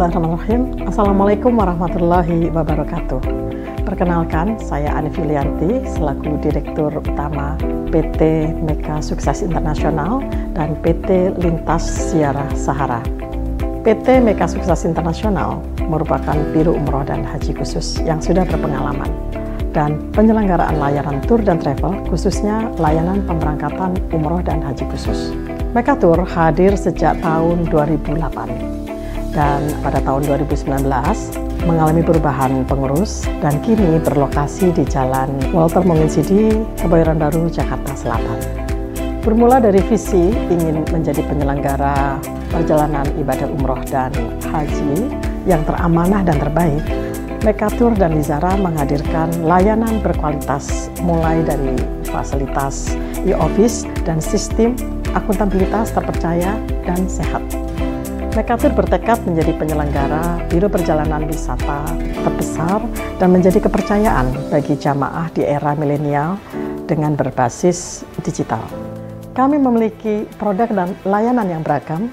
Bismillahirrahmanirrahim. Assalamualaikum warahmatullahi wabarakatuh. Perkenalkan, saya Ani Filianti selaku Direktur Utama PT Meka Sukses Internasional dan PT Lintas Ziarah Sahara. PT Meka Sukses Internasional merupakan biro umroh dan haji khusus yang sudah berpengalaman dan penyelenggaraan layanan tur dan travel, khususnya layanan pemberangkatan umroh dan haji khusus. Meka Tour hadir sejak tahun 2008 dan pada tahun 2019 mengalami perubahan pengurus dan kini berlokasi di Jalan Walter Monginsidi, Kebayoran Baru, Jakarta Selatan. Bermula dari visi ingin menjadi penyelenggara perjalanan ibadah umroh dan haji yang teramanah dan terbaik, Meka Tour dan Lizara menghadirkan layanan berkualitas mulai dari fasilitas e-office dan sistem akuntabilitas terpercaya dan sehat. Meka Tour bertekad menjadi penyelenggara biro perjalanan wisata terbesar dan menjadi kepercayaan bagi jamaah di era milenial dengan berbasis digital. Kami memiliki produk dan layanan yang beragam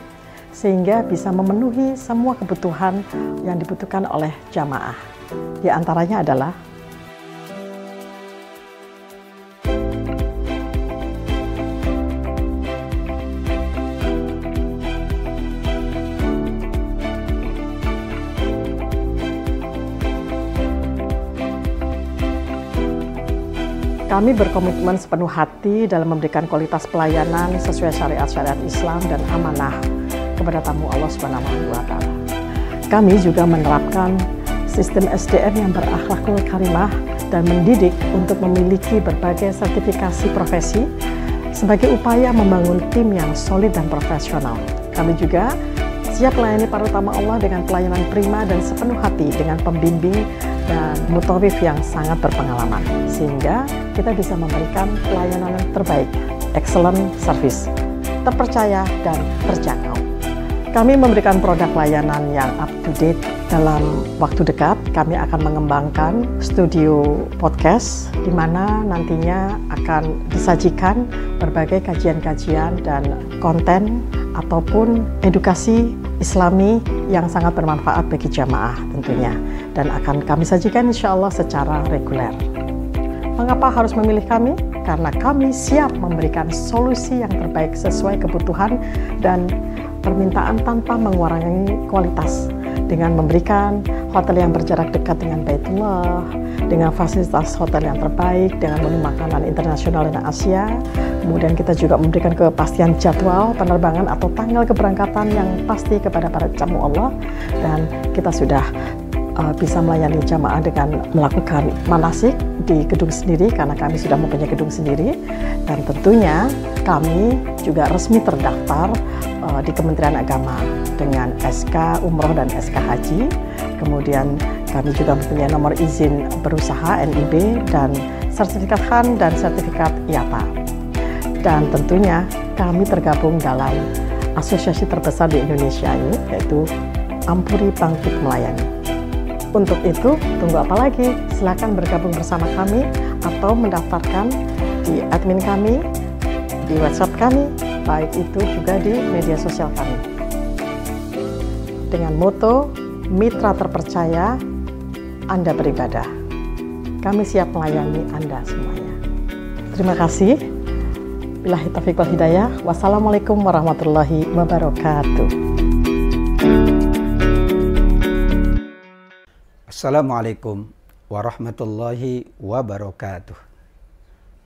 sehingga bisa memenuhi semua kebutuhan yang dibutuhkan oleh jamaah. Di antaranya adalah kami berkomitmen sepenuh hati dalam memberikan kualitas pelayanan sesuai syariat-syariat Islam dan amanah kepada tamu Allah Subhanahu wa Ta'ala. Kami juga menerapkan sistem SDM yang berakhlakul karimah dan mendidik untuk memiliki berbagai sertifikasi profesi sebagai upaya membangun tim yang solid dan profesional. Kami juga siap melayani para tamu Allah dengan pelayanan prima dan sepenuh hati dengan pembimbing dan mutawif yang sangat berpengalaman, sehingga kita bisa memberikan pelayanan yang terbaik, excellent service, terpercaya dan terjangkau. Kami memberikan produk layanan yang up to date. Dalam waktu dekat, kami akan mengembangkan studio podcast, di mana nantinya akan disajikan berbagai kajian-kajian dan konten ataupun edukasi Islami yang sangat bermanfaat bagi jamaah tentunya, dan akan kami sajikan insya Allah secara reguler. Mengapa harus memilih kami? Karena kami siap memberikan solusi yang terbaik sesuai kebutuhan dan permintaan tanpa mengurangi kualitas, dengan memberikan hotel yang berjarak dekat dengan Baitullah, dengan fasilitas hotel yang terbaik, dengan menu makanan internasional dan Asia. Kemudian kita juga memberikan kepastian jadwal penerbangan atau tanggal keberangkatan yang pasti kepada para tamu Allah, dan kita sudah bisa melayani jamaah dengan melakukan manasik di gedung sendiri karena kami sudah mempunyai gedung sendiri, dan tentunya kami juga resmi terdaftar di Kementerian Agama dengan SK Umroh dan SK Haji. Kemudian kami juga mempunyai nomor izin berusaha NIB dan sertifikat HAN dan sertifikat IATA. Dan tentunya kami tergabung dalam asosiasi terbesar di Indonesia ini, yaitu Ampuri Bangkit Melayani. Untuk itu, tunggu apa lagi? Silakan bergabung bersama kami atau mendaftarkan di admin kami, di WhatsApp kami, baik itu juga di media sosial kami. Dengan moto, mitra terpercaya, Anda beribadah. Kami siap melayani Anda semuanya. Terima kasih. Billahi taufiq wal hidayah. Wassalamualaikum warahmatullahi wabarakatuh. Assalamualaikum warahmatullahi wabarakatuh.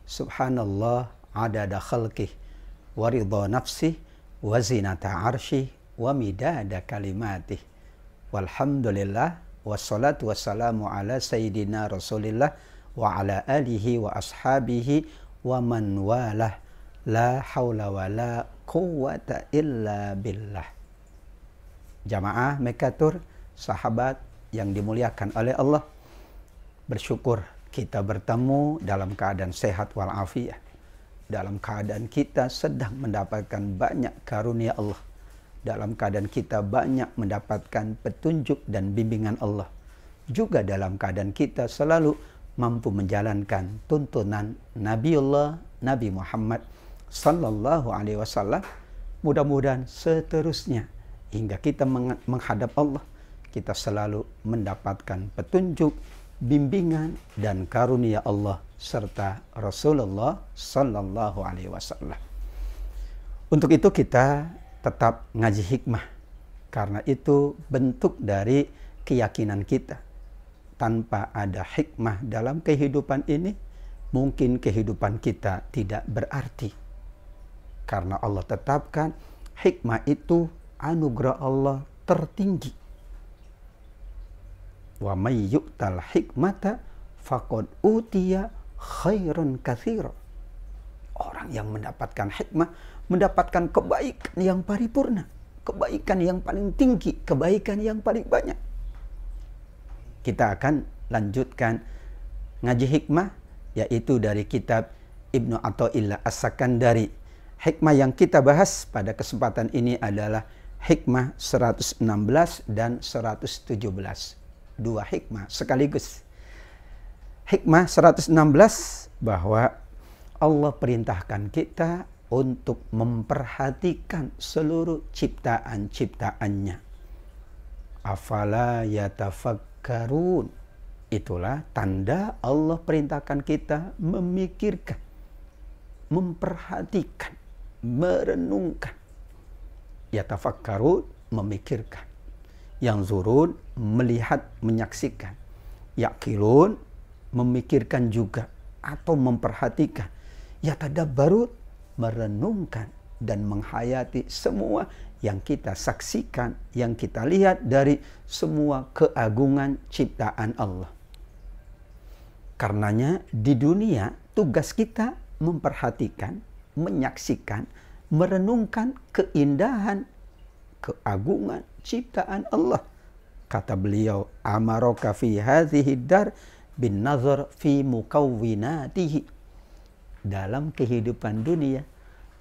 Subhanallah adada khalqih wa ridha nafsih wa zinata arsyih wa midada kalimatih. Walhamdulillah wassalatu wassalamu ala sayyidina Rasulillah wa ala alihi wa ashabihi wa man walah. La haula wa la quwwata illa billah. Jamaah Meka Tour, sahabat yang dimuliakan oleh Allah, bersyukur kita bertemu dalam keadaan sehat walafiat, dalam keadaan kita sedang mendapatkan banyak karunia Allah, dalam keadaan kita banyak mendapatkan petunjuk dan bimbingan Allah, juga dalam keadaan kita selalu mampu menjalankan tuntunan Nabiullah Nabi Muhammad Sallallahu Alaihi Wasallam. Mudah-mudahan seterusnya hingga kita menghadap Allah, kita selalu mendapatkan petunjuk, bimbingan, dan karunia Allah serta Rasulullah Sallallahu Alaihi Wasallam. Untuk itu kita tetap ngaji hikmah, karena itu bentuk dari keyakinan kita. Tanpa ada hikmah dalam kehidupan ini, mungkin kehidupan kita tidak berarti. Karena Allah tetapkan hikmah itu anugerah Allah tertinggi. Wa may yu'tal hikmata faqad utiya khairan katsira. Orang yang mendapatkan hikmah mendapatkan kebaikan yang paripurna, kebaikan yang paling tinggi, kebaikan yang paling banyak. Kita akan lanjutkan ngaji hikmah, yaitu dari kitab Ibnu Athaillah As-Sakandari. Hikmah yang kita bahas pada kesempatan ini adalah hikmah 116 dan 117. Dua hikmah sekaligus. Hikmah 116 bahwa Allah perintahkan kita untuk memperhatikan seluruh ciptaan-ciptaannya. Afala yatafakkarun. Itulah tanda Allah perintahkan kita memikirkan, memperhatikan, merenungkan. Yatafakkarun, memikirkan. Yanzurun, melihat, menyaksikan. Yaqilun, memikirkan juga atau memperhatikan. Yatadabbarun, merenungkan dan menghayati semua yang kita saksikan, yang kita lihat dari semua keagungan ciptaan Allah. Karenanya di dunia tugas kita memperhatikan, menyaksikan, merenungkan keindahan, keagungan ciptaan Allah. Kata beliau, amaraka fi hadhihi dar bin nazar fi mukawwinatihi. Dalam kehidupan dunia,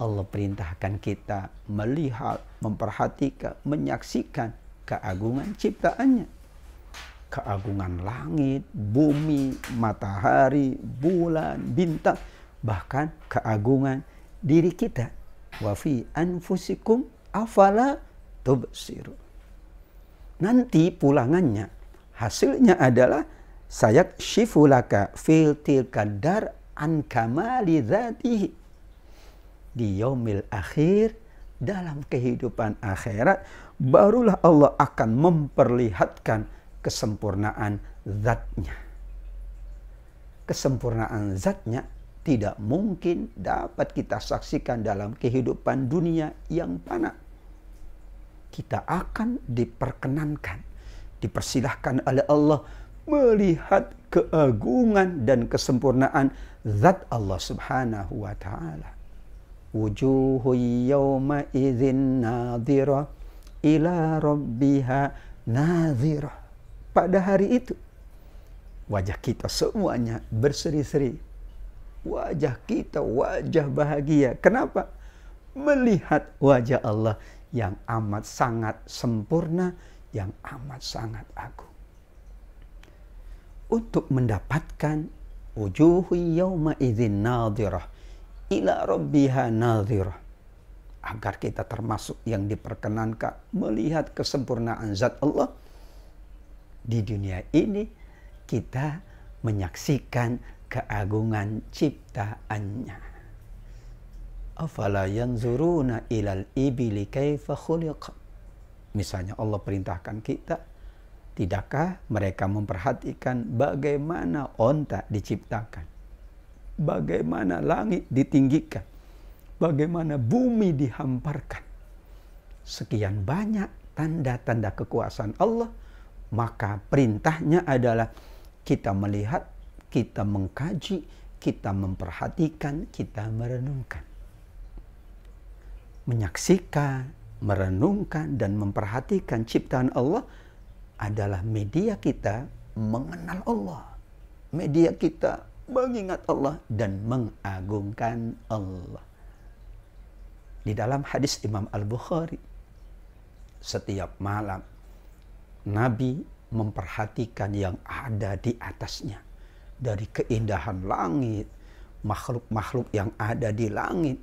Allah perintahkan kita melihat, memperhatikan, menyaksikan keagungan ciptaannya. Keagungan langit, bumi, matahari, bulan, bintang, bahkan keagungan diri kita. Wa fi anfusikum afala tubsirun. Nanti pulangannya, hasilnya adalah sayakshifu laka fil tilka dar an kamali dzatihi. Di yaumil akhir, dalam kehidupan akhirat, barulah Allah akan memperlihatkan kesempurnaan zatnya. Kesempurnaan zatnya tidak mungkin dapat kita saksikan dalam kehidupan dunia yang fana. Kita akan diperkenankan, dipersilahkan oleh Allah melihat keagungan dan kesempurnaan zat Allah Subhanahu wa ta'ala. Wujuhu yawma idzin nadhirah ila rabbiha nadhirah. Pada hari itu wajah kita semuanya berseri-seri. Wajah kita wajah bahagia. Kenapa? Melihat wajah Allah yang amat sangat sempurna, yang amat sangat agung. Untuk mendapatkan wujuhu yawma idzin nadhirah ila rabbiha nadhirah, agar kita termasuk yang diperkenankan melihat kesempurnaan zat Allah, di dunia ini kita menyaksikan keagungan ciptaannya. Afala yanzuruna ilal ibili kaifa khuliqat. Misalnya Allah perintahkan kita, tidakkah mereka memperhatikan bagaimana onta diciptakan? Bagaimana langit ditinggikan, bagaimana bumi dihamparkan. Sekian banyak tanda-tanda kekuasaan Allah, maka perintahnya adalah kita melihat, kita mengkaji, kita memperhatikan, kita merenungkan. Menyaksikan, merenungkan, dan memperhatikan ciptaan Allah adalah media kita mengenal Allah. Media kita mengingat Allah dan mengagungkan Allah. Di dalam hadis Imam Al-Bukhari, setiap malam Nabi memperhatikan yang ada di atasnya. Dari keindahan langit, makhluk-makhluk yang ada di langit,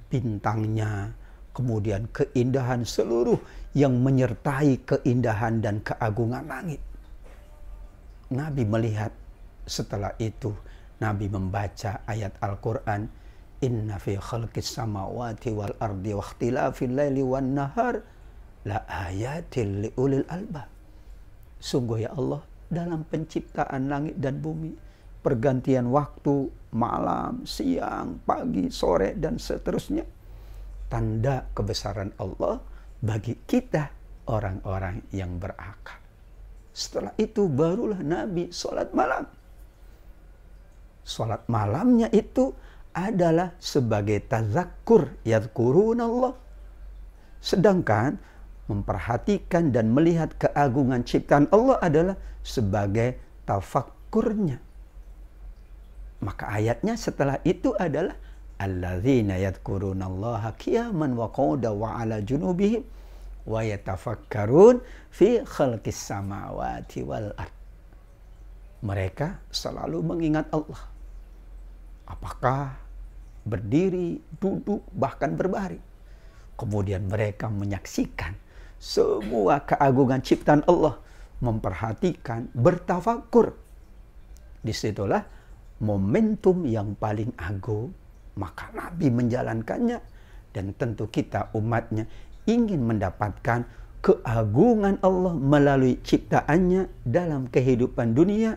bintangnya, kemudian keindahan seluruh yang menyertai keindahan dan keagungan langit. Nabi melihat, setelah itu Nabi membaca ayat Al-Quran, inna fi khalqis samawati wal ardi wa ikhtilafil laili wan nahar la ayatil liulil albab. Sungguh ya Allah, dalam penciptaan langit dan bumi, pergantian waktu, malam, siang, pagi, sore, dan seterusnya, tanda kebesaran Allah bagi kita orang-orang yang berakal. Setelah itu barulah Nabi sholat malam. Sholat malamnya itu adalah sebagai tazakkur, yadhkurun Allah. Sedangkan memperhatikan dan melihat keagungan ciptaan Allah adalah sebagai tafakkurnya. Maka ayatnya setelah itu adalah alladzina yadhkurunallaha qiyaman wa qu'udan wa 'ala junubihim wa yatafakkarun fi khalqis samawati wal ard. Mereka selalu mengingat Allah. Apakah berdiri, duduk, bahkan berbaring. Kemudian mereka menyaksikan semua keagungan ciptaan Allah, memperhatikan, bertafakur. Disitulah momentum yang paling agung, maka Nabi menjalankannya, dan tentu kita umatnya ingin mendapatkan keagungan Allah melalui ciptaannya dalam kehidupan dunia.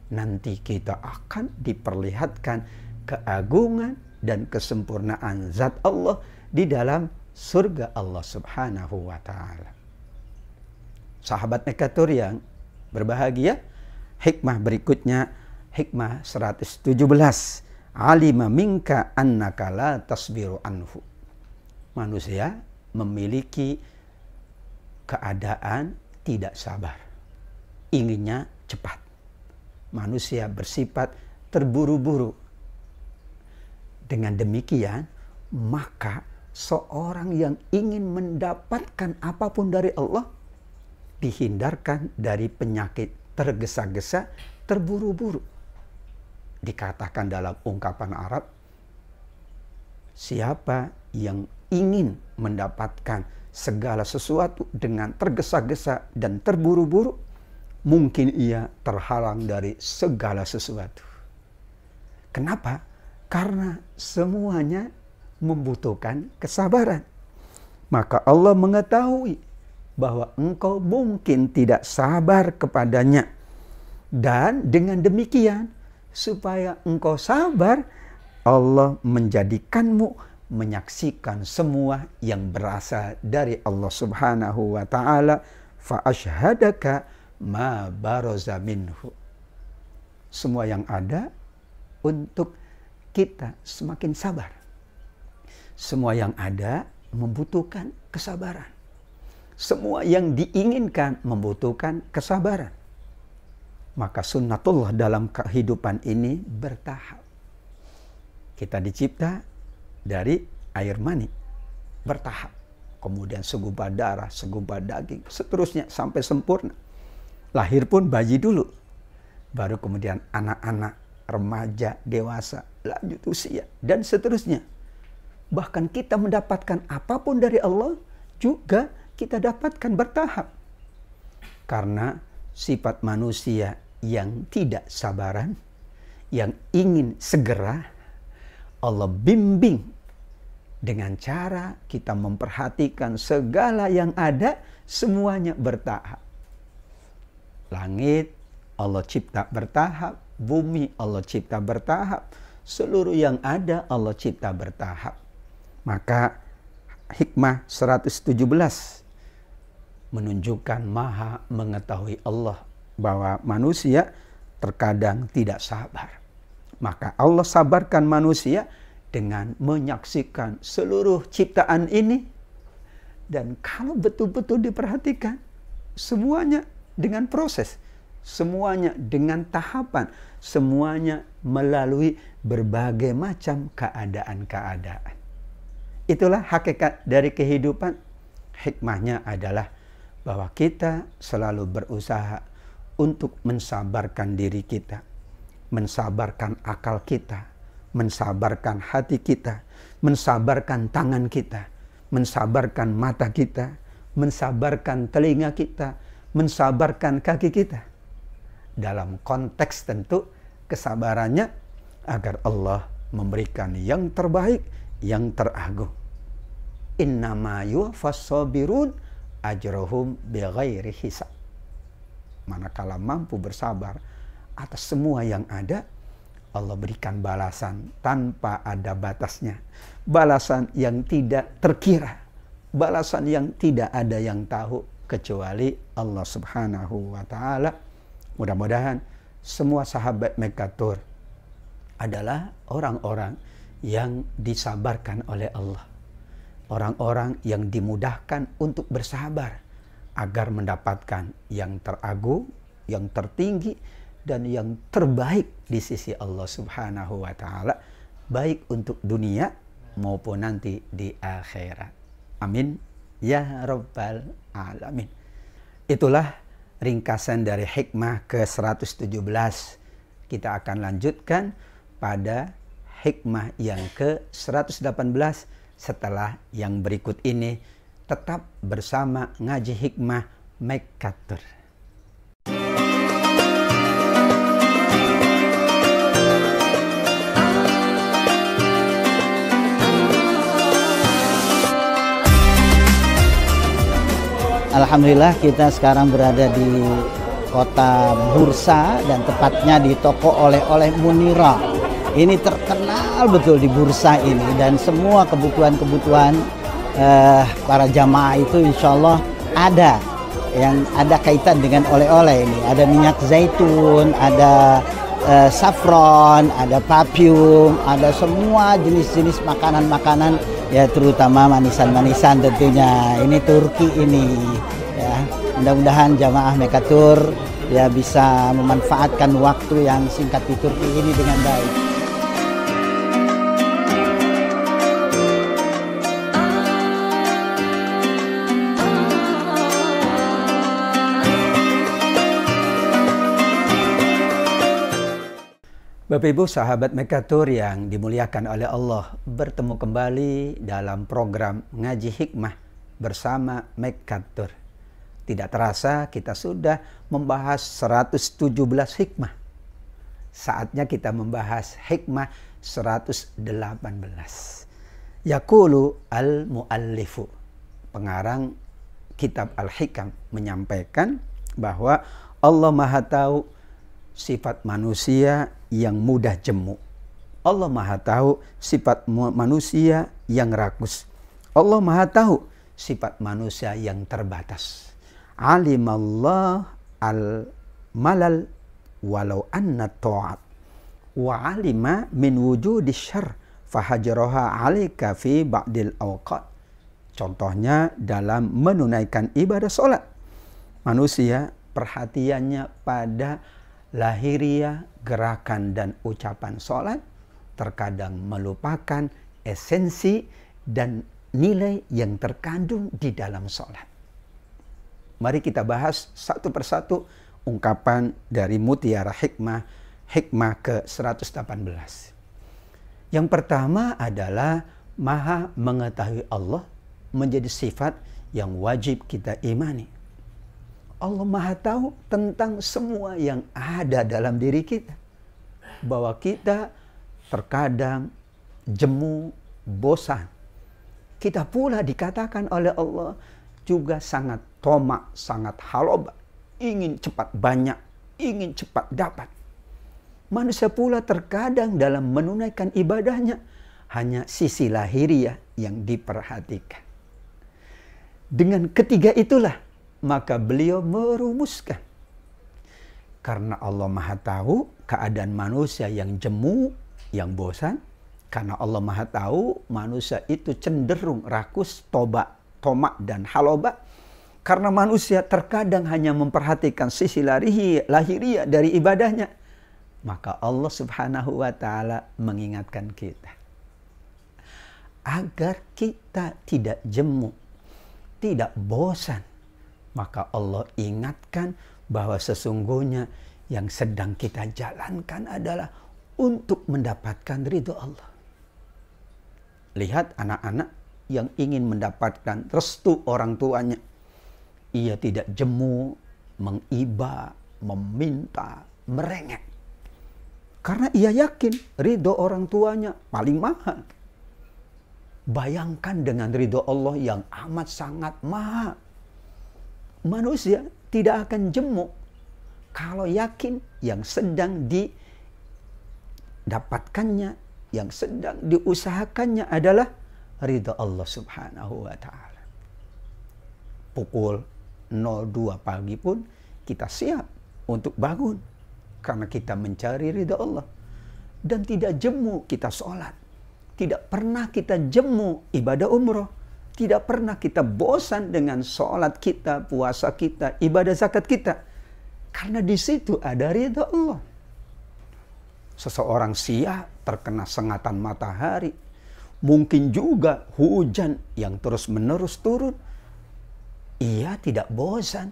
Nanti kita akan diperlihatkan keagungan dan kesempurnaan zat Allah di dalam surga Allah Subhanahu wa ta'ala. Sahabat Nekatur yang berbahagia, hikmah berikutnya, hikmah 117. Alima minka annaka la tasbiru anhu. Manusia memiliki keadaan tidak sabar, inginnya cepat. Manusia bersifat terburu-buru. Dengan demikian, maka seorang yang ingin mendapatkan apapun dari Allah dihindarkan dari penyakit tergesa-gesa, terburu-buru. Dikatakan dalam ungkapan Arab, siapa yang ingin mendapatkan segala sesuatu dengan tergesa-gesa dan terburu-buru, mungkin ia terhalang dari segala sesuatu. Kenapa? Karena semuanya membutuhkan kesabaran. Maka Allah mengetahui bahwa engkau mungkin tidak sabar kepadanya. Dan dengan demikian, supaya engkau sabar, Allah menjadikanmu menyaksikan semua yang berasal dari Allah Subhanahu wa ta'ala. Fa ashhadaka ma baraza minhu. Semua yang ada untuk kita semakin sabar. Semua yang ada membutuhkan kesabaran. Semua yang diinginkan membutuhkan kesabaran. Maka sunnatullah dalam kehidupan ini bertahap. Kita dicipta dari air mani, bertahap. Kemudian segumpal darah, segumpal daging, seterusnya sampai sempurna. Lahir pun bayi dulu. Baru kemudian anak-anak, remaja, dewasa, lanjut usia, dan seterusnya. Bahkan kita mendapatkan apapun dari Allah juga kita dapatkan bertahap. Karena sifat manusia yang tidak sabaran, yang ingin segera, Allah bimbing dengan cara kita memperhatikan segala yang ada, semuanya bertahap. Langit Allah cipta bertahap, bumi Allah cipta bertahap, seluruh yang ada Allah cipta bertahap. Maka hikmah 117 menunjukkan maha mengetahui Allah bahwa manusia terkadang tidak sabar. Maka Allah sabarkan manusia dengan menyaksikan seluruh ciptaan ini. Dan kalau betul-betul diperhatikan, semuanya dengan proses, semuanya dengan tahapan, semuanya melalui berbagai macam keadaan-keadaan. Itulah hakikat dari kehidupan. Hikmahnya adalah bahwa kita selalu berusaha untuk mensabarkan diri kita, mensabarkan akal kita, mensabarkan hati kita, mensabarkan tangan kita, mensabarkan mata kita, mensabarkan telinga kita, mensabarkan kaki kita. Dalam konteks tentu kesabarannya agar Allah memberikan yang terbaik, yang teragung. Innama yuwaffas sabirun ajrahum bighairi hisab. Manakala mampu bersabar atas semua yang ada, Allah berikan balasan tanpa ada batasnya. Balasan yang tidak terkira. Balasan yang tidak ada yang tahu kecuali Allah Subhanahu wa ta'ala. Mudah-mudahan semua sahabat Mekatur adalah orang-orang yang disabarkan oleh Allah. Orang-orang yang dimudahkan untuk bersabar agar mendapatkan yang teragung, yang tertinggi, dan yang terbaik di sisi Allah Subhanahu wa ta'ala, baik untuk dunia maupun nanti di akhirat. Amin ya rabbal alamin. Itulah ringkasan dari hikmah ke-117. Kita akan lanjutkan pada hikmah yang ke-118 setelah yang berikut ini. Tetap bersama Ngaji Hikmah Mekatur. Alhamdulillah kita sekarang berada di kota Bursa dan tepatnya di toko oleh-oleh Munira. Ini terkenal betul di Bursa ini dan semua kebutuhan-kebutuhan para jamaah itu insya Allah ada yang ada kaitan dengan oleh-oleh ini. Ada minyak zaitun, ada saffron, ada parfum, ada semua jenis-jenis makanan-makanan ya, terutama manisan-manisan tentunya. Ini Turki ini ya. Mudah-mudahan jamaah Mekatur ya bisa memanfaatkan waktu yang singkat di Turki ini dengan baik. Bapak Ibu sahabat Mekatur yang dimuliakan oleh Allah, bertemu kembali dalam program Ngaji Hikmah bersama Mekatur. Tidak terasa kita sudah membahas 117 hikmah. Saatnya kita membahas hikmah 118. Yaqulu al-muallifu, pengarang kitab Al-Hikam, menyampaikan bahwa Allah Maha Tahu sifat manusia yang mudah jemu. Allah Maha Tahu sifat manusia yang rakus. Allah Maha Tahu sifat manusia yang terbatas. Alimallah al-malal walau anna ta'at wa alima min wujudi syarr fahajaraha alika fi ba'dil awqat. Contohnya dalam menunaikan ibadah sholat. Manusia perhatiannya pada lahiriah, gerakan dan ucapan sholat, terkadang melupakan esensi dan nilai yang terkandung di dalam sholat. Mari kita bahas satu persatu ungkapan dari Mutiara Hikmah, hikmah ke-118. Yang pertama adalah Maha mengetahui Allah menjadi sifat yang wajib kita imani. Allah Maha Tahu tentang semua yang ada dalam diri kita. Bahwa kita terkadang jemu, bosan. Kita pula dikatakan oleh Allah juga sangat tomak, sangat haloba. Ingin cepat banyak, ingin cepat dapat. Manusia pula terkadang dalam menunaikan ibadahnya hanya sisi lahiriah yang diperhatikan. Dengan ketiga itulah maka beliau merumuskan. Karena Allah Maha Tahu keadaan manusia yang jemu, yang bosan. Karena Allah Maha Tahu manusia itu cenderung rakus, tomak dan haloba. Karena manusia terkadang hanya memperhatikan sisi lahiriah dari ibadahnya. Maka Allah Subhanahu wa ta'ala mengingatkan kita. Agar kita tidak jemu, tidak bosan. Maka Allah ingatkan bahwa sesungguhnya yang sedang kita jalankan adalah untuk mendapatkan ridho Allah. Lihat anak-anak yang ingin mendapatkan restu orang tuanya. Ia tidak jemu, mengiba, meminta, merengek. Karena ia yakin ridho orang tuanya paling mahal. Bayangkan dengan ridho Allah yang amat sangat mahal. Manusia tidak akan jemu kalau yakin yang sedang didapatkannya, yang sedang diusahakannya adalah ridho Allah Subhanahu wa ta'ala. Pukul 02 pagi pun kita siap untuk bangun karena kita mencari ridho Allah. Dan tidak jemu kita sholat. Tidak pernah kita jemu ibadah umroh. Tidak pernah kita bosan dengan sholat kita, puasa kita, ibadah zakat kita. Karena di situ ada ridho Allah. Seseorang siap terkena sengatan matahari. Mungkin juga hujan yang terus-menerus turun. Ia tidak bosan.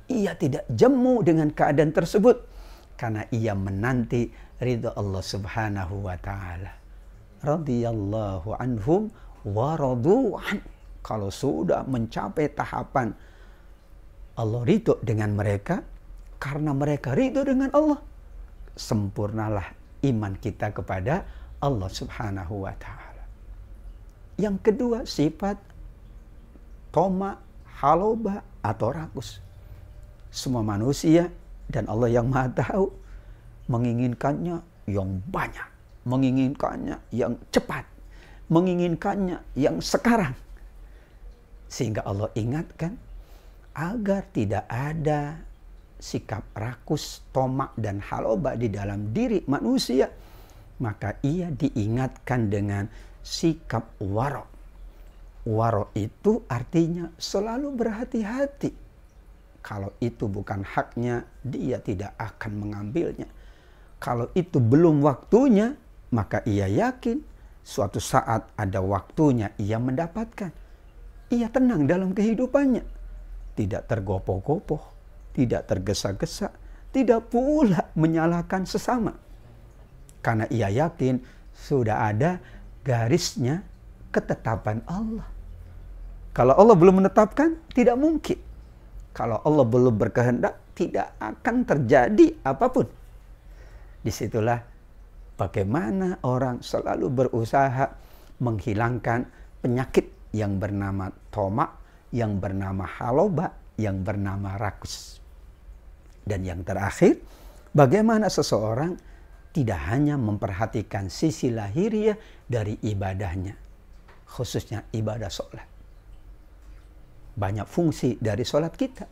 Ia tidak jemu dengan keadaan tersebut. Karena ia menanti ridho Allah Subhanahu wa ta'ala. Radhiyallahu anhum wa radu'an. Kalau sudah mencapai tahapan Allah ridho dengan mereka, karena mereka ridho dengan Allah, sempurnalah iman kita kepada Allah Subhanahu wa ta'ala. Yang kedua, sifat toma, haloba, atau rakus. Semua manusia dan Allah yang Maha Tahu menginginkannya yang banyak, menginginkannya yang cepat, menginginkannya yang sekarang. Sehingga Allah ingatkan agar tidak ada sikap rakus, tomak, dan haloba di dalam diri manusia. Maka ia diingatkan dengan sikap waro. Waro itu artinya selalu berhati-hati. Kalau itu bukan haknya, dia tidak akan mengambilnya. Kalau itu belum waktunya, maka ia yakin suatu saat ada waktunya ia mendapatkan. Ia tenang dalam kehidupannya. Tidak tergopoh-gopoh, tidak tergesa-gesa, tidak pula menyalahkan sesama. Karena ia yakin sudah ada garisnya ketetapan Allah. Kalau Allah belum menetapkan, tidak mungkin. Kalau Allah belum berkehendak, tidak akan terjadi apapun. Disitulah bagaimana orang selalu berusaha menghilangkan penyakit yang bernama tomak, yang bernama haloba, yang bernama rakus. Dan yang terakhir, bagaimana seseorang tidak hanya memperhatikan sisi lahiriah dari ibadahnya, khususnya ibadah sholat. Banyak fungsi dari sholat kita.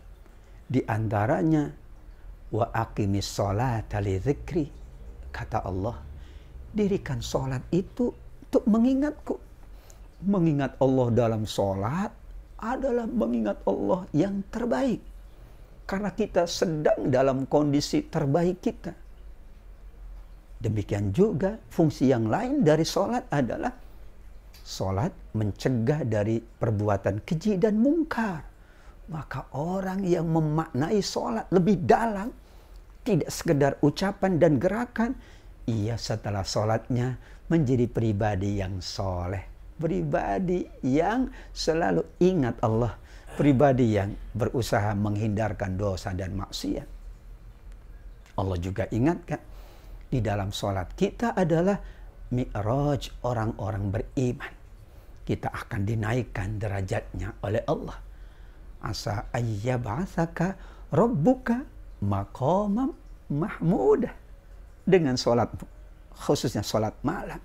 Di antaranya, wa aqimis sholata li dzikri. Kata Allah, dirikan sholat itu untuk mengingatku. Mengingat Allah dalam sholat adalah mengingat Allah yang terbaik. Karena kita sedang dalam kondisi terbaik kita. Demikian juga fungsi yang lain dari sholat adalah sholat mencegah dari perbuatan keji dan mungkar. Maka orang yang memaknai sholat lebih dalam, tidak sekedar ucapan dan gerakan, ia setelah sholatnya menjadi pribadi yang soleh. Pribadi yang selalu ingat Allah. Pribadi yang berusaha menghindarkan dosa dan maksiat. Allah juga ingatkan, di dalam sholat kita adalah mi'raj orang-orang beriman. Kita akan dinaikkan derajatnya oleh Allah. Asa ayyab'atsaka rabbuka maqamam mahmudah. Dengan sholat, khususnya sholat malam,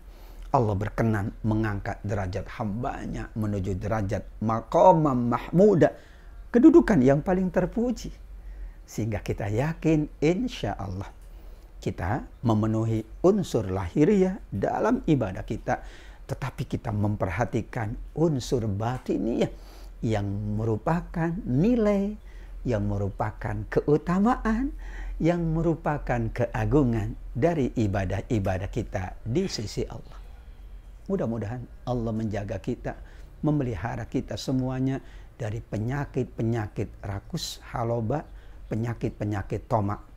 Allah berkenan mengangkat derajat hambanya menuju derajat maqamam mahmudah, kedudukan yang paling terpuji. Sehingga kita yakin insya Allah kita memenuhi unsur lahiriah dalam ibadah kita, tetapi kita memperhatikan unsur batiniah yang merupakan nilai, yang merupakan keutamaan, yang merupakan keagungan dari ibadah-ibadah kita di sisi Allah. Mudah-mudahan Allah menjaga kita, memelihara kita semuanya dari penyakit-penyakit rakus, haloba, penyakit-penyakit tomak,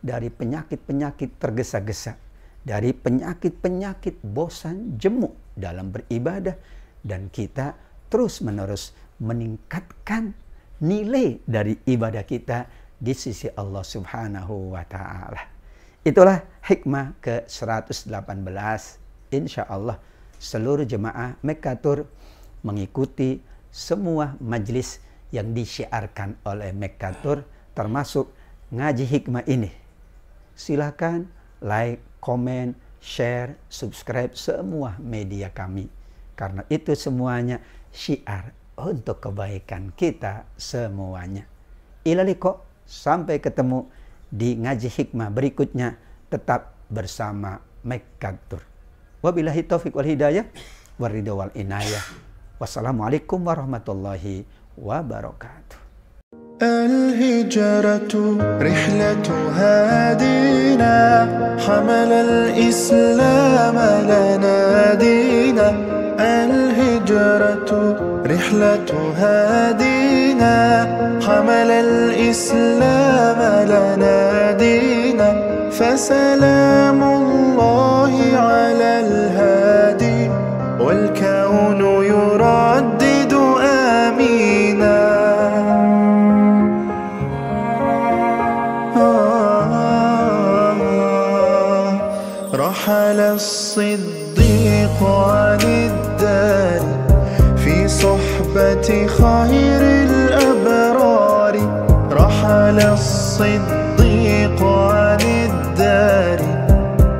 dari penyakit-penyakit tergesa-gesa, dari penyakit-penyakit bosan, jemu dalam beribadah, dan kita terus-menerus meningkatkan nilai dari ibadah kita di sisi Allah Subhanahu wa Ta'ala. Itulah hikmah ke-118. Insya Allah seluruh jemaah Mekkatur mengikuti semua majlis yang disyiarkan oleh Mekkatur, termasuk ngaji hikmah ini. Silakan like, komen, share, subscribe semua media kami. Karena itu semuanya syiar untuk kebaikan kita semuanya. Ila liqa, sampai ketemu di ngaji hikmah berikutnya, tetap bersama Mekkatur. Wabillahi taufiq wal hidayah waridha wal inayah. Wassalamualaikum warahmatullahi wabarakatuh. الهجرة رحلة هادينا حمل الإسلام لنا دينا الهجرة رحلة هادينا حمل الإسلام لنا دينا فسلام الله على الهادي والكون يردد آمينا رحل الصديق عن الدار في صحبة خير الأبرار رحل الصديق عن الدار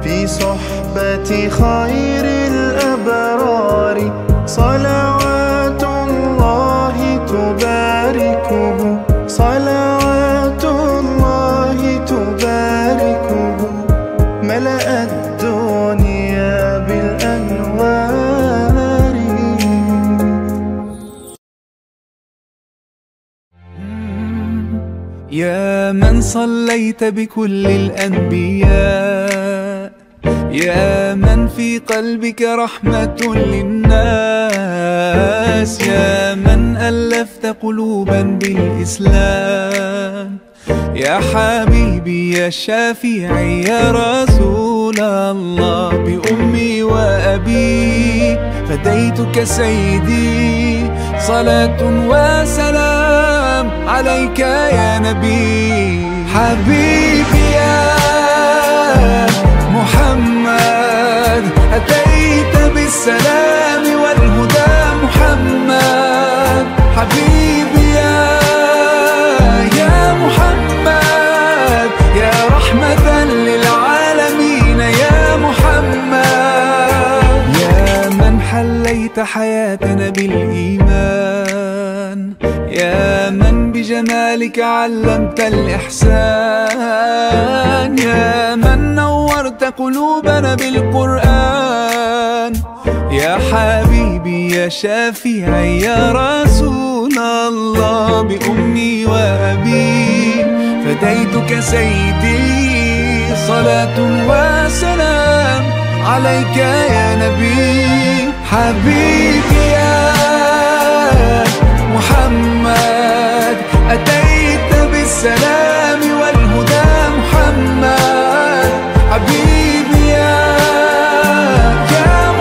في صحبة خير الأبرار صلوات الله تباركه صلوات الله تباركه ملأ الدنيا بالأنوار. يا من صليت بكل الأنبياء يا من في قلبك رحمة للناس يا من ألفت قلوبا بالإسلام يا حبيبي يا شافعي يا رسول الله بأمي وأبي فديتك سيدي صلاة وسلام عليك يا نبي حبيبي يا محمد أتيت بالسلام والهدى محمد حبيبي يا محمد يا رحمة للعالمين يا محمد يا من حليت حياتنا بالإيمان يا من بجمالك علمت الإحسان يا من نورت قلوبنا بالقرآن يا حبيبي يا شافعي يا رسول الله بأمي وأبي فديتك سيدي صلاة وسلام عليك يا نبي حبيبي يا محمد أتيت بالسلام والهدى محمد حبيبي يا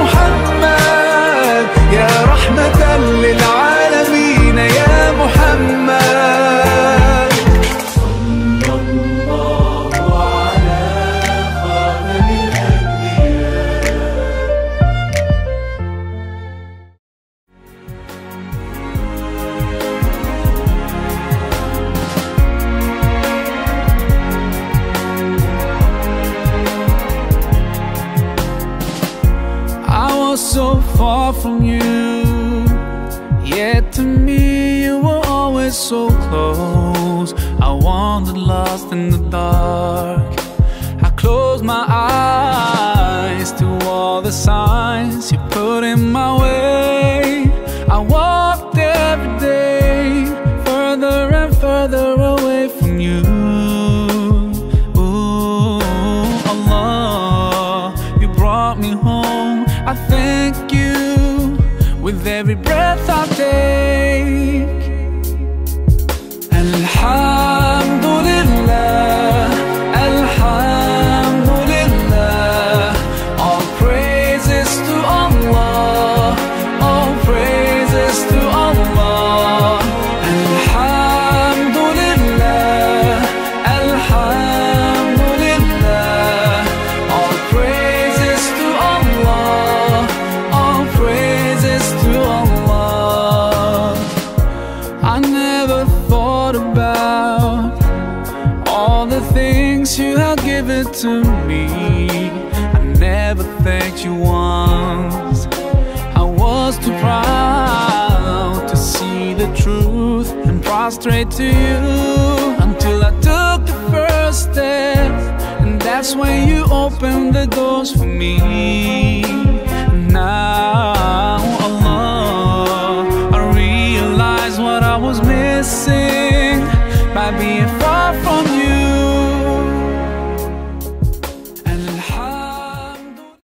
محمد يا رحمة للعالمين يا محمد صلى الله على خاتم الأنبياء. So far from you, yet to me you were always so close. I wandered lost in the dark. I closed my eyes to all the signs you put in my way. I walked every day further and further away from you. Ooh, Allah, you brought me home. I thank you with every breath I take. Alhamdulillah, Alhamdulillah. All praises to Allah, all praises to the things you have given to me. I never thanked you once. I was too proud to see the truth and prostrate to you, until I took the first step, and that's when you opened the doors for me.